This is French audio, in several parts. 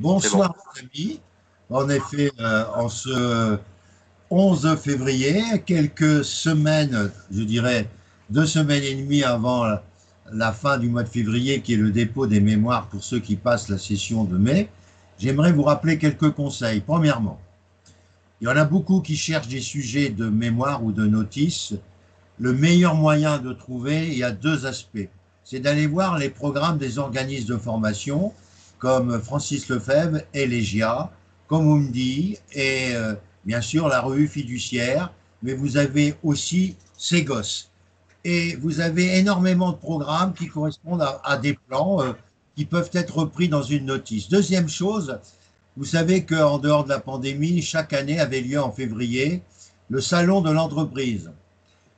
C'est bon. Bonsoir, mes amis. En effet, en ce 11 février, quelques semaines, je dirais 2 semaines et demie avant la fin du mois de février, qui est le dépôt des mémoires pour ceux qui passent la session de mai, j'aimerais vous rappeler quelques conseils. Premièrement, il y en a beaucoup qui cherchent des sujets de mémoire ou de notice. Le meilleur moyen de trouver, il y a deux aspects. C'est d'aller voir les programmes des organismes de formation comme Francis Lefebvre et Légia, comme Umdi et bien sûr la revue fiduciaire, mais vous avez aussi Ségos. Et vous avez énormément de programmes qui correspondent à des plans qui peuvent être repris dans une notice. Deuxième chose, vous savez qu'en dehors de la pandémie, chaque année avait lieu en février le salon de l'entreprise.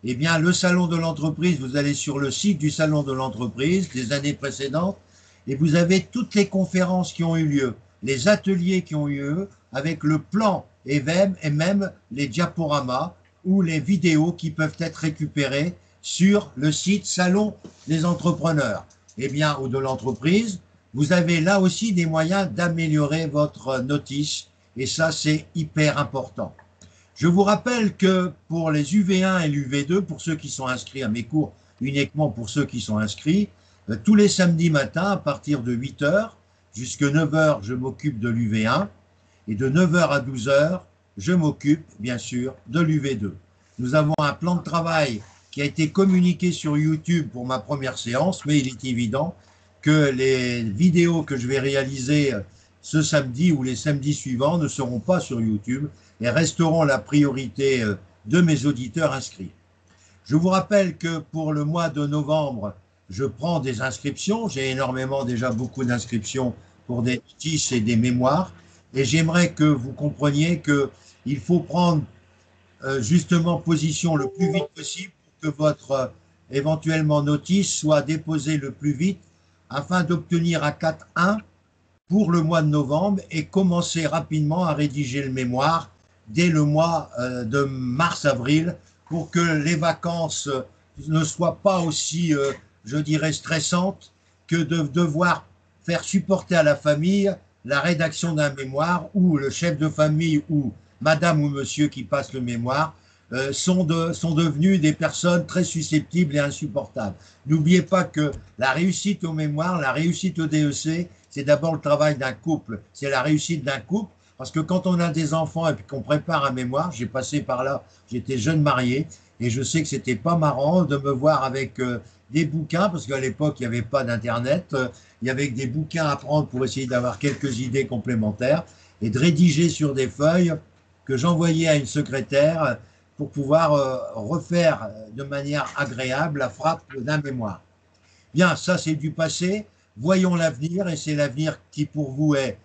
Eh bien, le salon de l'entreprise, vous allez sur le site du salon de l'entreprise des années précédentes et vous avez toutes les conférences qui ont eu lieu, les ateliers qui ont eu lieu, avec le plan et même les diaporamas ou les vidéos qui peuvent être récupérées sur le site Salon des entrepreneurs. Eh bien, ou de l'entreprise, vous avez là aussi des moyens d'améliorer votre notice et ça, c'est hyper important. Je vous rappelle que pour les UV1 et l'UV2, pour ceux qui sont inscrits à mes cours, uniquement pour ceux qui sont inscrits, tous les samedis matins, à partir de 8h jusqu'à 9h, je m'occupe de l'UV1 et de 9h à 12h, je m'occupe bien sûr de l'UV2. Nous avons un plan de travail qui a été communiqué sur YouTube pour ma première séance, mais il est évident que les vidéos que je vais réaliser ce samedi ou les samedis suivants ne seront pas sur YouTube et resteront la priorité de mes auditeurs inscrits. Je vous rappelle que pour le mois de novembre, je prends des inscriptions. J'ai énormément, déjà beaucoup d'inscriptions pour des notices et des mémoires. Et j'aimerais que vous compreniez qu'il faut prendre justement position le plus vite possible pour que votre éventuellement notice soit déposée le plus vite afin d'obtenir un 4.1 pour le mois de novembre et commencer rapidement à rédiger le mémoire dès le mois de mars-avril pour que les vacances ne soient pas aussi, je dirais, stressantes que de devoir faire supporter à la famille la rédaction d'un mémoire où le chef de famille ou madame ou monsieur qui passe le mémoire sont devenus des personnes très susceptibles et insupportables. N'oubliez pas que la réussite au mémoire, la réussite au DEC, c'est d'abord le travail d'un couple, c'est la réussite d'un couple, parce que quand on a des enfants et qu'on prépare un mémoire, j'ai passé par là, j'étais jeune marié, et je sais que c'était pas marrant de me voir avec des bouquins, parce qu'à l'époque, il n'y avait pas d'Internet, il y avait des bouquins à prendre pour essayer d'avoir quelques idées complémentaires, et de rédiger sur des feuilles que j'envoyais à une secrétaire pour pouvoir refaire de manière agréable la frappe d'un mémoire. Bien, ça c'est du passé. Voyons l'avenir, et c'est l'avenir qui pour vous est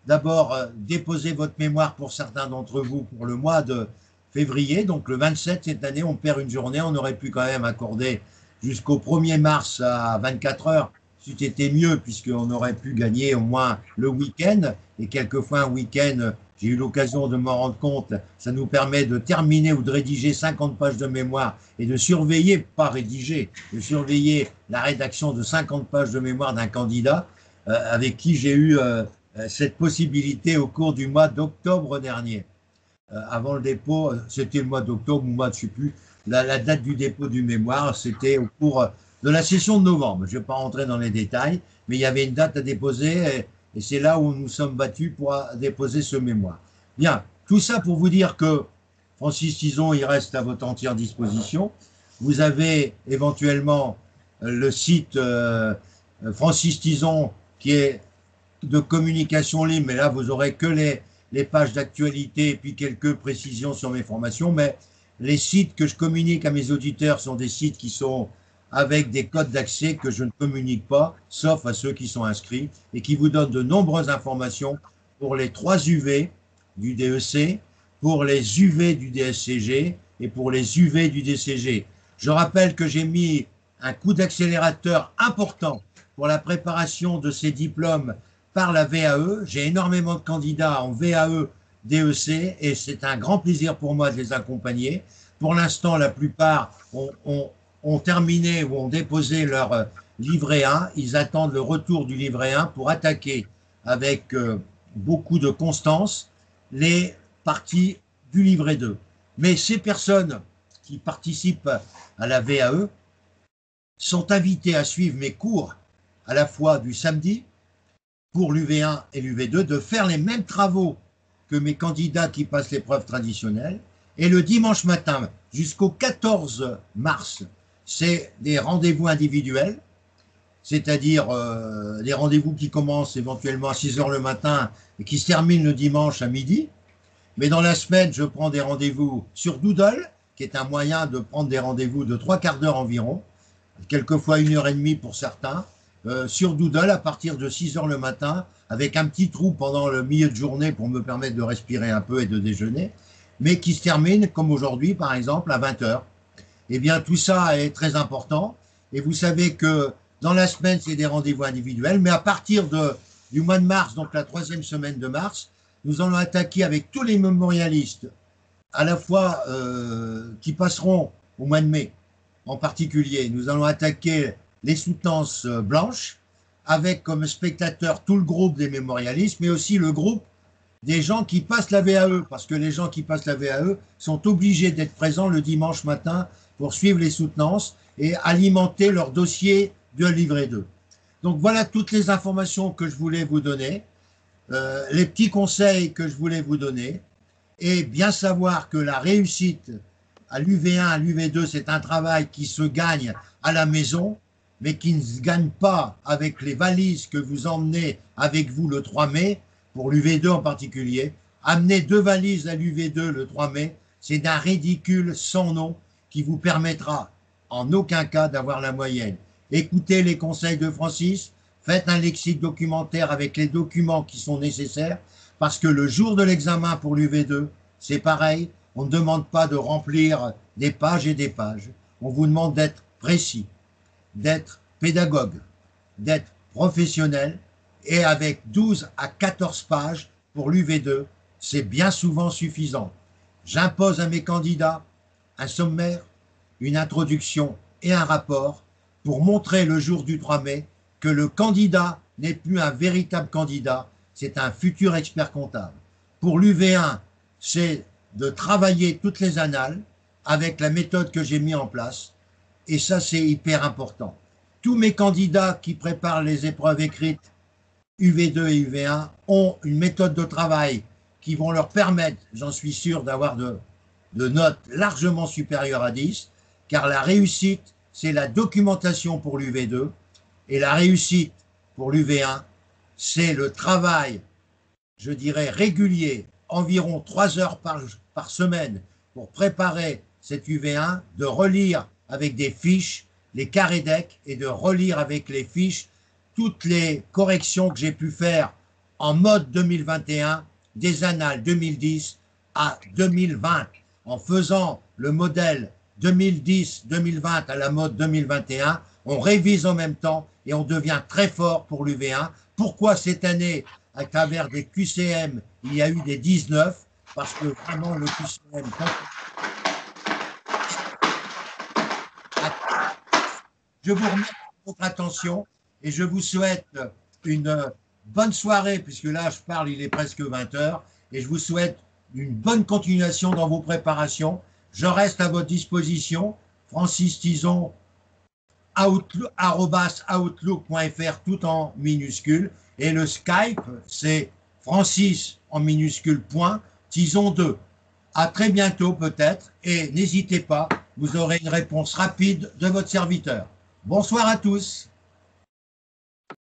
d'abord déposer votre mémoire pour certains d'entre vous pour le mois de février. Donc le 27 cette année, on perd une journée. On aurait pu quand même accorder jusqu'au 1er mars à 24 heures. C'était mieux puisqu'on aurait pu gagner au moins le week-end. Et quelquefois un week-end, j'ai eu l'occasion de m'en rendre compte, ça nous permet de terminer ou de rédiger 50 pages de mémoire et de surveiller, pas rédiger, de surveiller la rédaction de 50 pages de mémoire d'un candidat avec qui j'ai eu cette possibilité au cours du mois d'octobre dernier. Avant le dépôt, c'était le mois d'octobre ou mois, je ne sais plus, la date du dépôt du mémoire, c'était au cours de la session de novembre. Je ne vais pas rentrer dans les détails, mais il y avait une date à déposer et c'est là où nous sommes battus pour déposer ce mémoire. Bien, tout ça pour vous dire que Francis Tison, il reste à votre entière disposition. Vous avez éventuellement le site Francis Tison qui est de communication libre, mais là vous aurez que les pages d'actualité et puis quelques précisions sur mes formations, mais les sites que je communique à mes auditeurs sont des sites qui sont avec des codes d'accès que je ne communique pas, sauf à ceux qui sont inscrits, et qui vous donnent de nombreuses informations pour les 3 UV du DEC, pour les UV du DSCG et pour les UV du DCG. Je rappelle que j'ai mis un coup d'accélérateur important pour la préparation de ces diplômes par la VAE. J'ai énormément de candidats en VAE, DEC, et c'est un grand plaisir pour moi de les accompagner. Pour l'instant, la plupart ont terminé ou ont déposé leur livret 1. Ils attendent le retour du livret 1 pour attaquer avec beaucoup de constance les parties du livret 2. Mais ces personnes qui participent à la VAE sont invitées à suivre mes cours à la fois du samedi pour l'UV1 et l'UV2, de faire les mêmes travaux que mes candidats qui passent l'épreuve traditionnelle. Et le dimanche matin jusqu'au 14 mars, c'est des rendez-vous individuels, c'est-à-dire les rendez-vous qui commencent éventuellement à 6 heures le matin et qui se terminent le dimanche à midi. Mais dans la semaine, je prends des rendez-vous sur Doodle, qui est un moyen de prendre des rendez-vous de 3/4 d'heure environ, quelquefois 1h30 pour certains, sur Doodle à partir de 6 heures le matin, avec un petit trou pendant le milieu de journée pour me permettre de respirer un peu et de déjeuner, mais qui se termine, comme aujourd'hui par exemple, à 20 heures. Eh bien, tout ça est très important. Et vous savez que dans la semaine, c'est des rendez-vous individuels, mais à partir du mois de mars, donc la 3e semaine de mars, nous allons attaquer avec tous les mémorialistes, à la fois qui passeront au mois de mai en particulier. Nous allons attaquer les soutenances blanches, avec comme spectateur tout le groupe des mémorialistes, mais aussi le groupe des gens qui passent la VAE, parce que les gens qui passent la VAE sont obligés d'être présents le dimanche matin pour suivre les soutenances et alimenter leur dossier de livret 2. Donc voilà toutes les informations que je voulais vous donner, les petits conseils que je voulais vous donner, et bien savoir que la réussite à l'UV1, à l'UV2, c'est un travail qui se gagne à la maison, mais qui ne se gagne pas avec les valises que vous emmenez avec vous le 3 mai, pour l'UV2 en particulier. Amener 2 valises à l'UV2 le 3 mai, c'est d'un ridicule sans nom qui vous permettra en aucun cas d'avoir la moyenne. Écoutez les conseils de Francis, faites un lexique documentaire avec les documents qui sont nécessaires, parce que le jour de l'examen pour l'UV2, c'est pareil, on ne demande pas de remplir des pages et des pages, on vous demande d'être précis, d'être pédagogue, d'être professionnel, et avec 12 à 14 pages pour l'UV2, c'est bien souvent suffisant. J'impose à mes candidats un sommaire, une introduction et un rapport pour montrer le jour du 3 mai que le candidat n'est plus un véritable candidat, c'est un futur expert comptable. Pour l'UV1, c'est de travailler toutes les annales avec la méthode que j'ai mise en place, et ça c'est hyper important. Tous mes candidats qui préparent les épreuves écrites UV2 et UV1 ont une méthode de travail qui vont leur permettre, j'en suis sûr, d'avoir de notes largement supérieures à 10, car la réussite, c'est la documentation pour l'UV2, et la réussite pour l'UV1, c'est le travail, je dirais, régulier, environ 3 heures par semaine pour préparer cette UV1, de relire avec des fiches les carrés deck et de relire avec les fiches toutes les corrections que j'ai pu faire en mode 2021, des annales 2010 à 2020, en faisant le modèle 2010-2020 à la mode 2021, on révise en même temps et on devient très fort pour l'UV1. Pourquoi cette année, à travers des QCM, il y a eu des 19? Parce que vraiment le QCM... Je vous remercie de votre attention et je vous souhaite une bonne soirée, puisque là je parle, il est presque 20 heures, et je vous souhaite une bonne continuation dans vos préparations. Je reste à votre disposition, Francis Tison, outlook.fr, tout en minuscule, et le Skype, c'est Francis en minuscule point, Tison 2. À très bientôt peut-être, et n'hésitez pas, vous aurez une réponse rapide de votre serviteur. Bonsoir à tous.